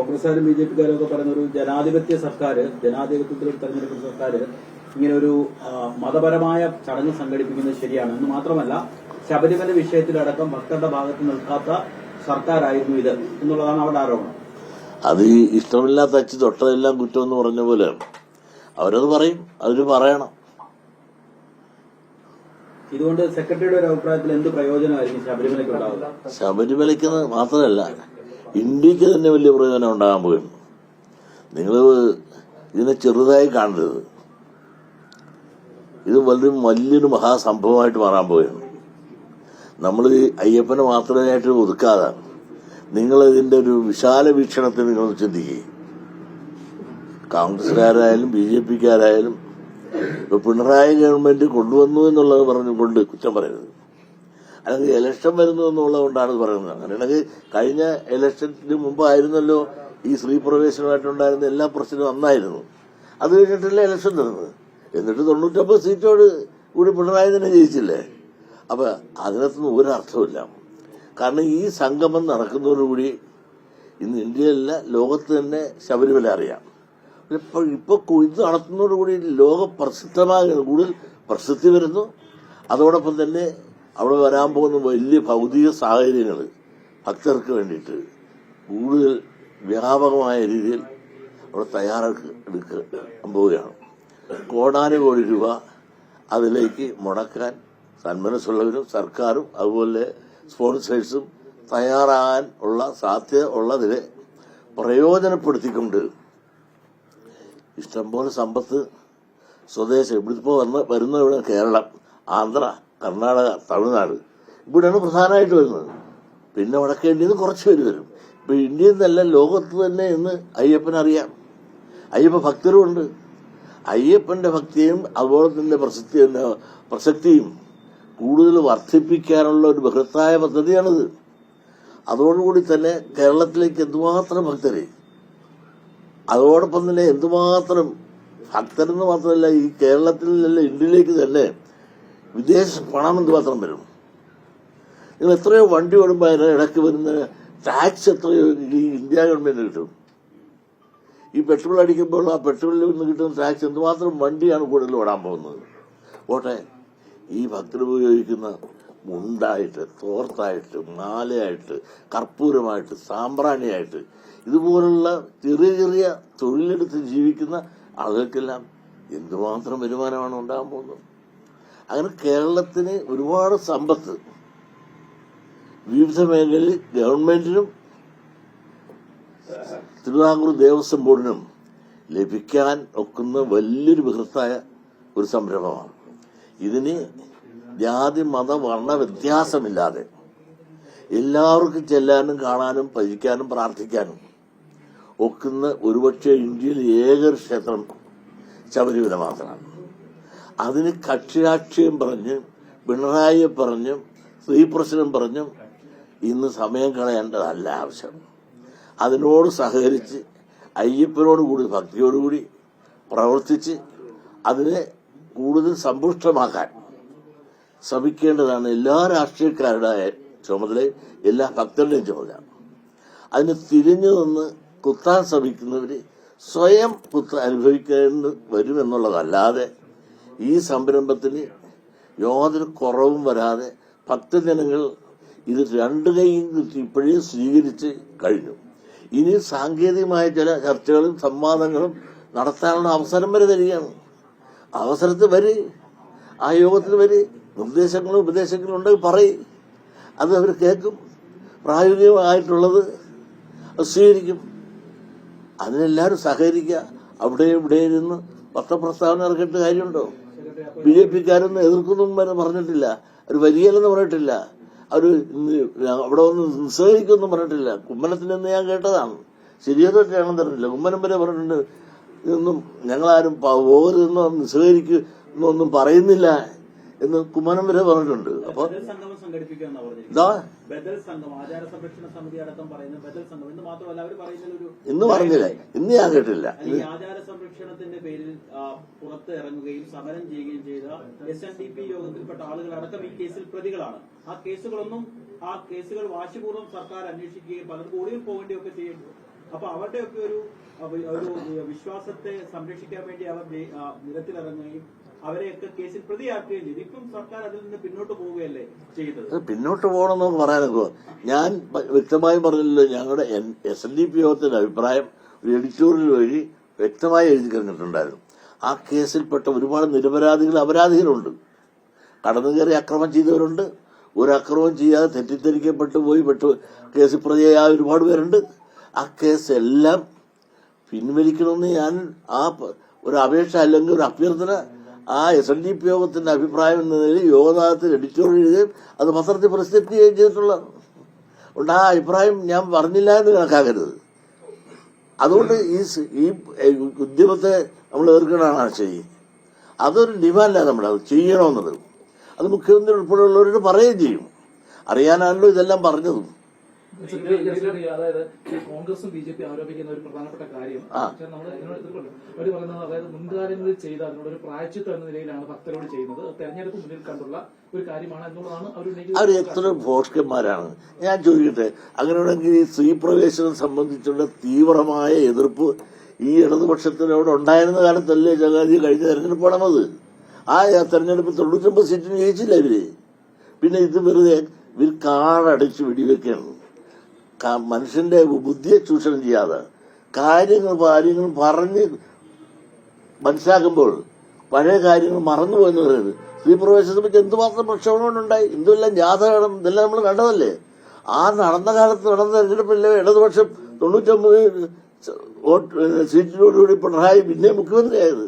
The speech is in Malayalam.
കോൺഗ്രസ്സുകാരും BJP-ക്കാരും ഒക്കെ പറയുന്ന ഒരു ജനാധിപത്യ സർക്കാർ, ജനാധിപത്യത്തിൽ തെരഞ്ഞെടുക്കുന്ന സർക്കാർ ഇങ്ങനെ ഒരു മതപരമായ ചടങ്ങ് സംഘടിപ്പിക്കുന്നത് ശരിയാണ് എന്ന് മാത്രമല്ല, ശബരിമല വിഷയത്തിലടക്കം ഭക്തരുടെ ഭാഗത്ത് നിൽക്കാത്ത സർക്കാരായിരുന്നു ഇത് എന്നുള്ളതാണ് അവരുടെ ആരോപണം. അത് ഇഷ്ടമില്ലാത്ത അച്ഛൻ തൊട്ടതെല്ലാം കുറ്റമെന്ന് പറഞ്ഞ പോലെ അവരത് പറയും, അവര് പറയണം. ഇതുകൊണ്ട് സെക്രട്ടറിയുടെ ഒരു അഭിപ്രായത്തിൽ എന്ത് പ്രയോജനമായിരിക്കും ശബരിമലയ്ക്ക് ഉണ്ടാവുക? ശബരിമലയ്ക്ക് മാത്രമല്ല, ഇന്ത്യക്ക് തന്നെ വലിയ പ്രയോജനം ഉണ്ടാകാൻ പോകുന്നു. നിങ്ങൾ ഇതിനെ ചെറുതായി കാണരുത്. ഇത് വലിയൊരു മഹാസംഭവമായിട്ട് മാറാൻ പോവുകയാണ്. നമ്മൾ അയ്യപ്പനെ മാത്രമായിട്ട് ഒതുക്കാതെ നിങ്ങൾ ഇതിന്റെ ഒരു വിശാല വീക്ഷണത്തിൽ നിങ്ങൾ ചിന്തിക്കുകയും, കോൺഗ്രസ്സുകാരായാലും BJP-ക്കാരായാലും ഇപ്പൊ പിണറായി ഗവൺമെന്റ് കൊണ്ടുവന്നു എന്നുള്ളത് പറഞ്ഞുകൊണ്ട് കുറ്റം പറയരുത്, അല്ലെങ്കിൽ ഇലക്ഷൻ വരുന്നു എന്നുള്ളത് കൊണ്ടാണ് പറയുന്നത്. അങ്ങനെയാണെങ്കിൽ കഴിഞ്ഞ ഇലക്ഷന് മുമ്പായിരുന്നല്ലോ ഈ സ്ത്രീ പ്രവേശനമായിട്ടുണ്ടായിരുന്ന എല്ലാ പ്രശ്നവും അന്നായിരുന്നു. അത് കഴിഞ്ഞിട്ടല്ലേ ഇലക്ഷൻ നടന്നത്. എന്നിട്ട് 99 സീറ്റോട് കൂടി പിണറായി തന്നെ ജയിച്ചില്ലേ. അപ്പൊ അതിനകത്തൊന്നും ഒരർത്ഥമില്ല. കാരണം ഈ സംഗമം നടക്കുന്നതോടുകൂടി ഇന്ന് ഇന്ത്യയിലല്ല, ലോകത്ത് തന്നെ ശബരിമല അറിയാം. ഇപ്പൊ ഇത് നടത്തുന്നതോടുകൂടി ലോക പ്രസിദ്ധമായ കൂടുതൽ പ്രസിദ്ധി വരുന്നു. അതോടൊപ്പം തന്നെ അവിടെ വരാൻ പോകുന്ന വലിയ ഭൗതിക സാഹചര്യങ്ങൾ ഭക്തർക്ക് വേണ്ടിയിട്ട് കൂടുതൽ വ്യാപകമായ രീതിയിൽ അവിടെ തയ്യാറെടുക്കാൻ പോവുകയാണ്. കോടാനുകോടി രൂപ അതിലേക്ക് മുടക്കാൻ സന്മനസ്സുള്ളവരും സർക്കാരും അതുപോലെ സ്പോൺസേഴ്സും തയ്യാറാകാൻ ഉള്ള സാധ്യത ഉള്ളതിനെ പ്രയോജനപ്പെടുത്തിക്കൊണ്ട് ഇഷ്ടംപോലെ സമ്പത്ത് സ്വദേശം ഇവിടിപ്പോൾ വരുന്ന ഇവിടെ കേരളം, ആന്ധ്ര, കർണാടക, തമിഴ്നാട് ഇവിടെയാണ് പ്രധാനമായിട്ട് വരുന്നത്. പിന്നെ വടക്കേണ്ടിയത് കുറച്ച് പേര് വരും. ഇപ്പൊ ഇന്ത്യയിൽ നിന്നല്ല, ലോകത്ത് തന്നെ ഇന്ന് അയ്യപ്പനറിയാം. അയ്യപ്പ ഭക്തരുമുണ്ട്. അയ്യപ്പന്റെ ഭക്തിയും അതുപോലെ തന്നെ പ്രസക്തിയും കൂടുതൽ വർദ്ധിപ്പിക്കാനുള്ള ഒരു ബൃഹത്തായ പദ്ധതിയാണിത്. അതോടുകൂടി തന്നെ കേരളത്തിലേക്ക് എന്തുമാത്രം ഭക്തരെ, അതോടൊപ്പം തന്നെ എന്തുമാത്രം ഭക്തരെന്ന് മാത്രമല്ല, ഈ കേരളത്തിൽ നിന്നല്ല ഇന്ത്യയിലേക്ക് തന്നെ വിദേശ പണം എന്തുമാത്രം വരും. നിങ്ങൾ എത്രയോ വണ്ടി ഓടുമ്പോൾ അതിന് ഇടയ്ക്ക് വരുന്ന ടാക്സ് എത്രയോ ഈ ഇന്ത്യ ഗവൺമെന്റ് കിട്ടും. ഈ പെട്രോൾ അടിക്കുമ്പോൾ ആ പെട്രോളിൽ നിന്ന് കിട്ടുന്ന ടാക്സ് എന്തുമാത്രം വണ്ടിയാണ് കൂടുതൽ ഓടാൻ പോകുന്നത്. ഓട്ടെ, ഈ ഭക്തർ ഉപയോഗിക്കുന്ന മുണ്ടായിട്ട്, തോർത്തായിട്ട്, മാലയായിട്ട്, കർപ്പൂരമായിട്ട്, സാമ്പ്രാണിയായിട്ട് ഇതുപോലുള്ള ചെറിയ ചെറിയ തൊഴിലെടുത്ത് ജീവിക്കുന്ന ആളുകൾക്കെല്ലാം എന്തുമാത്രം വരുമാനമാണ് ഉണ്ടാകാൻ പോകുന്നത്. അങ്ങനെ കേരളത്തിന് ഒരുപാട് സമ്പത്ത് വിവിധ മേഖലയിൽ ഗവൺമെന്റിനും തിരുവിതാംകൂർ ദേവസ്വം ബോർഡിനും ലഭിക്കാൻ ഒക്കുന്ന വലിയൊരു ബൃഹത്തായ ഒരു സംരംഭമാണ്. ഇതിന് ജാതി മത വർണ്ണ വ്യത്യാസമില്ലാതെ എല്ലാവർക്കും ചെല്ലാനും കാണാനും ഭജിക്കാനും പ്രാർത്ഥിക്കാനും ഒക്കുന്ന ഒരുപക്ഷെ ഇന്ത്യയിൽ ഏതൊരു ക്ഷേത്രം ശബരിമല മാത്രമാണ്. അതിന് കക്ഷിരാഷ്ട്രീയം പറഞ്ഞ്, പിണറായിയെ പറഞ്ഞും, സ്ത്രീപ്രശ്നം പറഞ്ഞും ഇന്ന് സമയം കളയേണ്ടതല്ല ആവശ്യം. അതിനോട് സഹകരിച്ച് അയ്യപ്പനോടുകൂടി ഭക്തിയോടുകൂടി പ്രവർത്തിച്ച് അതിനെ കൂടുതൽ സമ്പുഷ്ടമാക്കാൻ ശ്രമിക്കേണ്ടതാണ് എല്ലാ രാഷ്ട്രീയക്കാരുടെ ചുമതലയും എല്ലാ ഭക്തരുടെയും ചുമതല. അതിന് തിരിഞ്ഞു നിന്ന് കുത്താൻ ശ്രമിക്കുന്നവര് സ്വയം കുത്ത് അനുഭവിക്കേണ്ടി വരുമെന്നുള്ളതല്ലാതെ ഈ സംരംഭത്തിന് യാതൊരു കുറവും വരാതെ ഭക്തജനങ്ങൾ ഇത് രണ്ടു കൈയും ഇപ്പോഴേ സ്വീകരിച്ച് കഴിഞ്ഞു. ഇനി സാങ്കേതികമായ ചില ചർച്ചകളും സംവാദങ്ങളും നടത്താനുള്ള അവസരം വരെ തരികയാണ്. അവസരത്തിൽ വരെ ആ യോഗത്തിൽ വരെ നിർദ്ദേശങ്ങളും ഉപദേശങ്ങളും ഉണ്ടെങ്കിൽ പറയും, അത് അവർ കേൾക്കും, പ്രായോഗികമായിട്ടുള്ളത് സ്വീകരിക്കും. അതിനെല്ലാവരും സഹകരിക്കുക. അവിടെ ഇവിടെ ഇരുന്ന് പത്രപ്രസ്താവന ഇറക്കിയിട്ട് കാര്യമുണ്ടോ? BJP-ക്കാരൊന്നും എതിർക്കൊന്നും പറഞ്ഞിട്ടില്ല, അവർ വരികയില്ലെന്ന് പറഞ്ഞിട്ടില്ല, അവർ അവിടെ വന്ന് നിസ്സഹരിക്കൊന്നും പറഞ്ഞിട്ടില്ല. കുമ്മനത്തിനെന്ന് ഞാൻ കേട്ടതാണ്, ശരിയതൊക്കെയാണെന്ന് പറഞ്ഞിട്ടില്ല. കുമ്മനം വരെ പറഞ്ഞിട്ടുണ്ട്, ഇതൊന്നും ഞങ്ങളാരും പോകരുതെന്നോ നിസ്സഹരിക്കുന്നൊന്നും പറയുന്നില്ല എന്ന് കുമ്മനം വരെ പറഞ്ഞിട്ടുണ്ട്. അപ്പൊ ഇന്ന് പറഞ്ഞില്ല, ഇന്ന് ഞാൻ കേട്ടില്ല. ആചാര സംരക്ഷണത്തിന്റെ പേരിൽ പുറത്ത് ഇറങ്ങുകയും സമരം ചെയ്യുകയും ചെയ്ത SNDP യോഗത്തിൽപ്പെട്ട ആളുകളടക്കം ഈ കേസിൽ പ്രതികളാണ്. ആ കേസുകൾ വാശിപൂർവ്വം സർക്കാർ അന്വേഷിക്കുകയും പലർക്കും ഒളിവിൽ പോകേണ്ടിയൊക്കെ അപ്പൊ അവരുടെയൊക്കെ ഒരു വിശ്വാസത്തെ സംരക്ഷിക്കാൻ വേണ്ടി അവർ നിരത്തിലിറങ്ങുകയും അവരെയൊക്കെ കേസിൽ പ്രതിയാക്കുകയും ചെയ്തു. ഇപ്പം സർക്കാർ അതിൽ നിന്ന് പിന്നോട്ട് പോവുകയല്ലേ ചെയ്യുന്നത്? പിന്നോട്ട് പോകണമെന്ന് പറയാനൊക്കെ ഞാൻ വ്യക്തമായും പറഞ്ഞല്ലോ. ഞങ്ങളുടെ SNDP യോഗത്തിന്റെ അഭിപ്രായം ഒരു എഡിറ്റോറിയൽ വഴി വ്യക്തമായി എഴുതി കഴിഞ്ഞിട്ടുണ്ടായിരുന്നു. ആ കേസിൽപ്പെട്ട ഒരുപാട് നിരപരാധികൾ അപരാധികളുണ്ട്. കടന്നു കയറി അക്രമം ചെയ്തവരുണ്ട്, ഒരു അക്രമം ചെയ്യാതെ തെറ്റിദ്ധരിക്കപ്പെട്ടു പോയി കേസിൽ പ്രതിയായ ഒരുപാട് പേരുണ്ട്. ആ കേസെല്ലാം പിൻവലിക്കണമെന്ന് ഞാൻ ഒരു അപേക്ഷ അല്ലെങ്കിൽ ഒരു അഭ്യർത്ഥന ആ SNDP യോഗത്തിന്റെ അഭിപ്രായം എന്ന നിലയിൽ യോഗനാഥത്തിൽ എഡിറ്റോറിയൽ എഴുതുകയും അത് പത്രത്തിൽ പ്രസിദ്ധീകരിക്കുകയും ചെയ്തിട്ടുള്ളതാണ്. അതുകൊണ്ട് ആ അഭിപ്രായം ഞാൻ പറഞ്ഞില്ല എന്ന് കണക്കാക്കരുത്. അതുകൊണ്ട് ഈ ഉദ്യമത്തെ നമ്മൾ എതിർക്കണതാണ് ശരി. അതൊരു ഡിമാൻഡാണ് നമ്മുടെ, അത് ചെയ്യണമെന്നുള്ളത്. അത് മുഖ്യമന്ത്രി ഉൾപ്പെടെയുള്ളവരോട് പറയുകയും ചെയ്യും. അറിയാനാണല്ലോ ഇതെല്ലാം പറഞ്ഞതും. അതായത് കോൺഗ്രസും BJP ആരോപിക്കുന്ന ഒരു പ്രധാനപ്പെട്ട കാര്യം നമ്മൾ അവർ പറയുന്നത്, അതായത് മുൻകാലങ്ങളിൽ ചെയ്ത അതിനോടൊരു പ്രായച്ചിത്തം എന്ന നിലയിലാണ് ഭക്തരോട് ചെയ്യുന്നത്. തെരഞ്ഞെടുപ്പ് മുന്നിൽ കണ്ടുള്ള ഒരു കാര്യമാണ് എന്നുള്ളതാണ് അവർ എത്ര ഭോഷ്കന്മാരാണ്. ഞാൻ ചോദിക്കട്ടെ, അങ്ങനെയാണെങ്കിൽ ഈ സ്ത്രീ പ്രവേശനം സംബന്ധിച്ചുള്ള തീവ്രമായ എതിർപ്പ് ഈ ഇടതുപക്ഷത്തിനോട് ഉണ്ടായിരുന്ന കാലത്തല്ലേ ചങ്ങാതി കഴിഞ്ഞ തെരഞ്ഞെടുപ്പ് നടന്നത്? ആ തെരഞ്ഞെടുപ്പ് 99 സീറ്റിന് ജയിച്ചില്ല ഇവര്. പിന്നെ ഇത് വെറുതെ ഇവർ കാടടിച്ച് വെടിവെക്കുകയാണ്. മനുഷ്യന്റെ ബുദ്ധിയെ ചൂഷണം ചെയ്യാതെ കാര്യങ്ങൾ പറഞ്ഞ് മനസ്സിലാക്കുമ്പോൾ പഴയ കാര്യങ്ങൾ മറന്നുപോയെന്ന് പറയുന്നത്. സ്ത്രീ പ്രവേശനത്തെ പറ്റി എന്തുമാത്രം പ്രക്ഷോഭങ്ങളുണ്ടായി, എന്തെല്ലാം ജാഥ ഇതെല്ലാം നമ്മൾ കണ്ടതല്ലേ. ആ നടന്ന കാലത്ത് നടന്ന തെരഞ്ഞെടുപ്പിലെ ഇടതുപക്ഷം 99 സീറ്റിനോടുകൂടി പിണറായി പിന്നെ മുഖ്യമന്ത്രിയായത്.